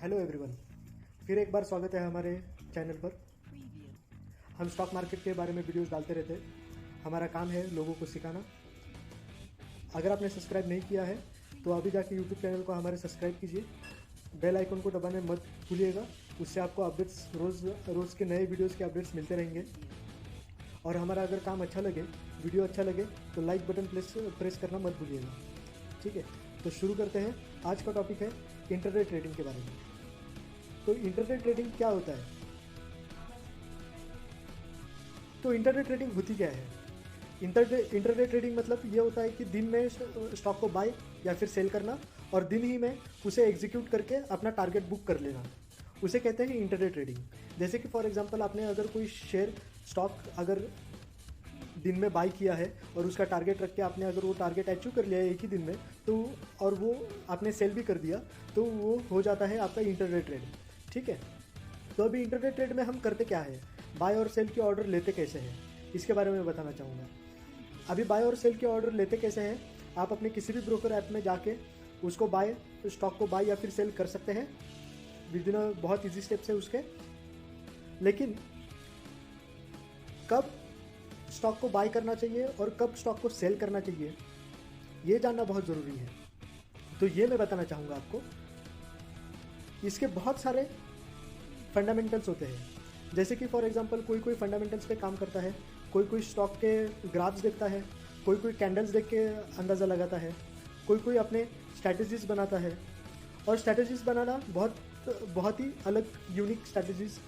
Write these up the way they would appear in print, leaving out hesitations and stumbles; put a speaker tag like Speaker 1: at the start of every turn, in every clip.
Speaker 1: Hello everyone, फिर एक बार स्वागत है हमारे चैनल पर। हम स्टॉक मार्केट के बारे में वीडियोस डालते रहते हैं। हमारा काम है लोगों को सिखाना। अगर आपने सब्सक्राइब नहीं किया है तो अभी जाके यूट्यूब चैनल को हमारे सब्सक्राइब कीजिए, बेल आइकन को दबाने मत भूलिएगा। उससे आपको अपडेट्स रोज़ के नए वीडियोज़ के अपडेट्स मिलते रहेंगे। और हमारा अगर काम अच्छा लगे, वीडियो अच्छा लगे तो लाइक बटन प्रेस करना मत भूलिएगा। ठीक है, तो शुरू करते हैं। आज का टॉपिक है इंटरडे ट्रेडिंग के बारे में। तो इंटरडे ट्रेडिंग क्या होता है? तो इंटरडे ट्रेडिंग होती क्या है? इंटरडे ट्रेडिंग मतलब ये होता है कि दिन में स्टॉक को बाय या फिर सेल करना और दिन ही में उसे एग्जीक्यूट करके अपना टारगेट बुक कर लेना, उसे कहते हैं इंटरडे ट्रेडिंग। जैसे कि फॉर एग्जांपल आपने अगर कोई शेयर स्टॉक अगर दिन में बाई किया है और उसका टारगेट रख के आपने अगर वो टारगेट अचीव कर लिया है एक ही दिन में, तो और वो आपने सेल भी कर दिया, तो वो हो जाता है आपका इंटरडे ट्रेड। ठीक है, तो अभी इंटरडे ट्रेड में हम करते क्या है, बाय और सेल के ऑर्डर लेते कैसे हैं, इसके बारे में बताना चाहूँगा। अभी बाय और सेल के ऑर्डर लेते कैसे हैं, आप अपने किसी भी ब्रोकर ऐप में जाके उसको स्टॉक को बाय या फिर सेल कर सकते हैं विदिन बहुत ईजी स्टेप्स है उसके। लेकिन कब स्टॉक को बाय करना चाहिए और कब स्टॉक को सेल करना चाहिए, ये जानना बहुत ज़रूरी है। तो ये मैं बताना चाहूँगा आपको। इसके बहुत सारे फंडामेंटल्स होते हैं। जैसे कि फॉर एग्जांपल कोई फंडामेंटल्स पे काम करता है, कोई स्टॉक के ग्राफ्स देखता है, कोई कैंडल्स देख के अंदाज़ा लगाता है, कोई अपने स्ट्रैटेजीज बनाता है। और स्ट्रैटेजीज बनाना बहुत ही अलग यूनिक स्ट्रैटेजीज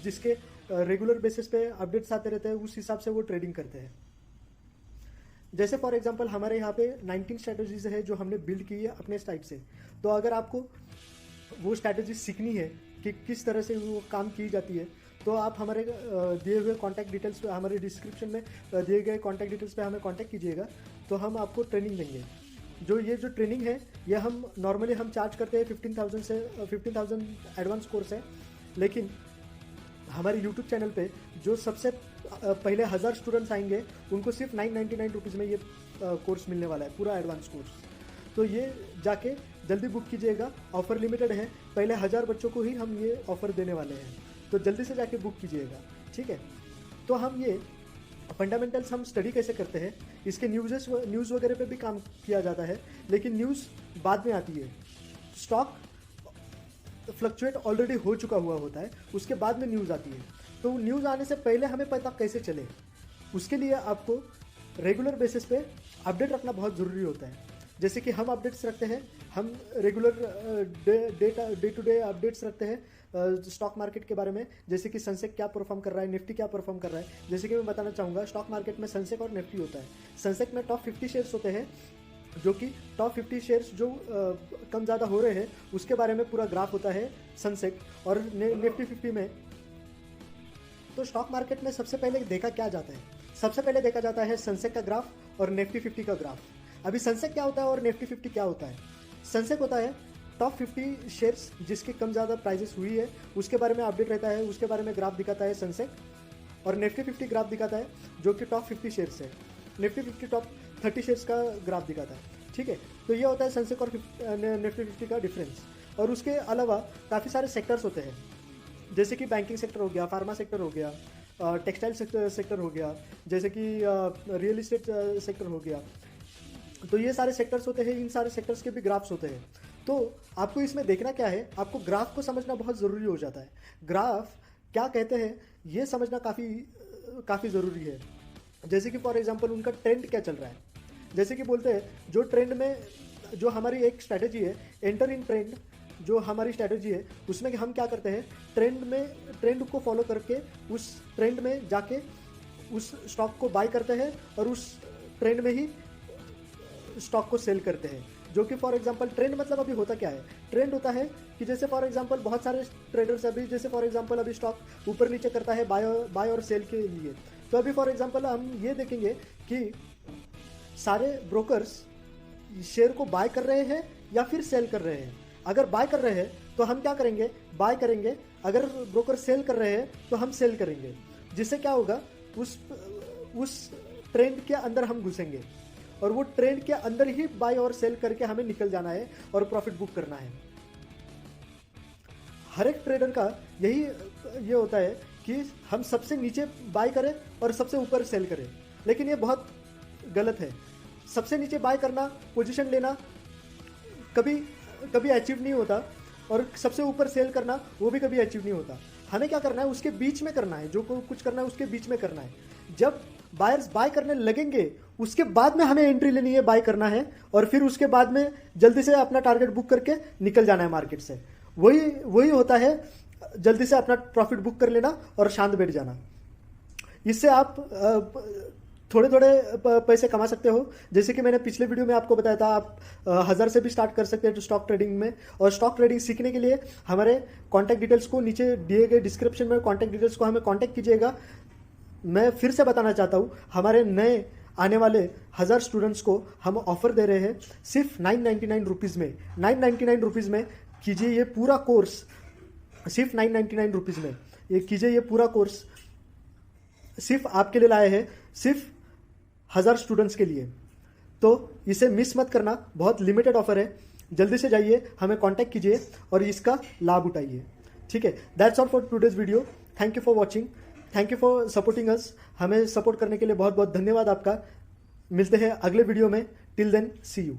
Speaker 1: जिसके रेगुलर बेसिस पे अपडेट्स आते रहते हैं, उस हिसाब से वो ट्रेडिंग करते हैं। जैसे फॉर एग्जांपल हमारे यहाँ पे 19 स्ट्रैटेजीज है जो हमने बिल्ड की है अपने टाइप से। तो अगर आपको वो स्ट्रैटेजी सीखनी है कि किस तरह से वो काम की जाती है, तो आप हमारे दिए हुए कॉन्टैक्ट डिटेल्स पे, हमारे डिस्क्रिप्शन में दिए गए कॉन्टैक्ट डिटेल्स पे हमें कॉन्टैक्ट कीजिएगा, तो हम आपको ट्रेनिंग देंगे। जो ट्रेनिंग है ये हम नॉर्मली चार्ज करते हैं 15,000 एडवांस कोर्स है। लेकिन हमारे यूट्यूब चैनल पे जो सबसे पहले 1000 स्टूडेंट्स आएंगे उनको सिर्फ 999 रुपीज़ में ये कोर्स मिलने वाला है, पूरा एडवांस कोर्स। तो ये जाके जल्दी बुक कीजिएगा, ऑफ़र लिमिटेड है, पहले 1000 बच्चों को ही हम ये ऑफ़र देने वाले हैं, तो जल्दी से जाके बुक कीजिएगा। ठीक है, तो हम ये फंडामेंटल्स हम स्टडी कैसे करते हैं, इसके न्यूज़ वगैरह पे भी काम किया जाता है, लेकिन न्यूज़ बाद में आती है। स्टॉक फ्लक्चुएट ऑलरेडी हो चुका हुआ होता है, उसके बाद में न्यूज़ आती है। तो न्यूज़ आने से पहले हमें पता कैसे चले, उसके लिए आपको रेगुलर बेसिस पे अपडेट रखना बहुत ज़रूरी होता है। जैसे कि हम अपडेट्स रखते हैं, हम regular day to day updates रखते हैं स्टॉक मार्केट के बारे में। जैसे कि सेंसेक्स क्या परफॉर्म कर रहा है, निफ्टी क्या परफॉर्म कर रहा है। जैसे कि मैं बताना चाहूँगा, स्टॉक मार्केट में सेंसेक्स और निफ्टी होता है। सेंसेक्स में टॉप 50 शेयर्स होते हैं, जो कि टॉप 50 शेयर्स जो कम ज़्यादा हो रहे हैं उसके बारे में पूरा ग्राफ होता है सेंसेक्स। और निफ्टी 50 में तो स्टॉक मार्केट में सबसे पहले देखा क्या जाता है, सबसे पहले देखा जाता है सेंसेक्स का ग्राफ और निफ्टी 50 का ग्राफ। अभी सेंसेक्स क्या होता है और निफ्टी 50 क्या होता है? सेंसेक्स होता है टॉप 50 शेयर्स जिसकी कम ज़्यादा प्राइजेस हुई है, उसके बारे में अपडेट रहता है, उसके बारे में ग्राफ दिखाता है सेंसेक्स। और निफ्टी 50 ग्राफ दिखाता है जो कि टॉप 50 शेयर्स है। निफ्टी 50 टॉप 30 शेयर्स का ग्राफ दिखाता है। ठीक है, तो ये होता है सेंसेक्स और निफ्टी 50 का डिफरेंस। और उसके अलावा काफ़ी सारे सेक्टर्स होते हैं, जैसे कि बैंकिंग सेक्टर हो गया, फार्मा सेक्टर हो गया, टेक्सटाइल सेक्टर हो गया, जैसे कि रियल इस्टेट सेक्टर हो गया। तो ये सारे सेक्टर्स होते हैं, इन सारे सेक्टर्स के भी ग्राफ्स होते हैं। तो आपको इसमें देखना क्या है, आपको ग्राफ को समझना बहुत ज़रूरी हो जाता है। ग्राफ क्या कहते हैं ये समझना काफ़ी ज़रूरी है। जैसे कि फॉर एग्जांपल उनका ट्रेंड क्या चल रहा है। जैसे कि बोलते हैं जो ट्रेंड में जो हमारी एक स्ट्रैटेजी है, एंटर इन ट्रेंड, जो हमारी स्ट्रैटेजी है उसमें हम क्या करते हैं, ट्रेंड को फॉलो करके उस ट्रेंड में जाके उस स्टॉक को बाय करते हैं और उस ट्रेंड में ही स्टॉक को सेल करते हैं। जो कि फॉर एग्जांपल ट्रेंड मतलब अभी होता क्या है, ट्रेंड होता है कि जैसे फॉर एग्जांपल बहुत सारे ट्रेडर्स अभी, जैसे फॉर एग्जांपल अभी स्टॉक ऊपर नीचे करता है बाय और सेल के लिए। तो अभी फॉर एग्जांपल हम ये देखेंगे कि सारे ब्रोकर्स शेयर को बाय कर रहे हैं या फिर सेल कर रहे हैं। अगर बाय कर रहे हैं तो हम क्या करेंगे, बाय करेंगे। अगर ब्रोकर सेल कर रहे हैं तो हम सेल करेंगे। जिससे क्या होगा, उस ट्रेंड के अंदर हम घुसेंगे और वो ट्रेंड के अंदर ही बाय और सेल करके हमें निकल जाना है और प्रॉफिट बुक करना है। हर एक ट्रेडर का यही ये होता है कि हम सबसे नीचे बाय करें और सबसे ऊपर सेल करें, लेकिन ये बहुत गलत है। सबसे नीचे बाय करना, पोजीशन लेना कभी कभी अचीव नहीं होता, और सबसे ऊपर सेल करना वो भी कभी अचीव नहीं होता। हमें क्या करना है, उसके बीच में करना है, जो कुछ करना है उसके बीच में करना है। जब बायर्स बाय करने लगेंगे उसके बाद में हमें एंट्री लेनी है, बाय करना है, और फिर उसके बाद में जल्दी से अपना टारगेट बुक करके निकल जाना है मार्केट से। वही होता है, जल्दी से अपना प्रॉफिट बुक कर लेना और शांत बैठ जाना। इससे आप थोड़े थोड़े पैसे कमा सकते हो। जैसे कि मैंने पिछले वीडियो में आपको बताया था, आप 1000 से भी स्टार्ट कर सकते हैं स्टॉक ट्रेडिंग में। और स्टॉक ट्रेडिंग सीखने के लिए हमारे कॉन्टैक्ट डिटेल्स को नीचे दिए गए डिस्क्रिप्शन में कॉन्टैक्ट डिटेल्स को हमें कॉन्टैक्ट कीजिएगा। मैं फिर से बताना चाहता हूँ, हमारे नए आने वाले 1000 स्टूडेंट्स को हम ऑफर दे रहे हैं सिर्फ 999 रुपीज़ में। 999 रुपीज़ में कीजिए ये पूरा कोर्स, सिर्फ 999 रुपीज़ में ये कीजिए। ये पूरा कोर्स सिर्फ आपके लिए लाए हैं, सिर्फ 1000 स्टूडेंट्स के लिए। तो इसे मिस मत करना, बहुत लिमिटेड ऑफर है। जल्दी से जाइए, हमें कांटेक्ट कीजिए और इसका लाभ उठाइए। ठीक है, that's all for today's video. Thank you for watching, thank you for supporting us. हमें सपोर्ट करने के लिए बहुत बहुत धन्यवाद आपका। मिलते हैं अगले वीडियो में। Till then, see you.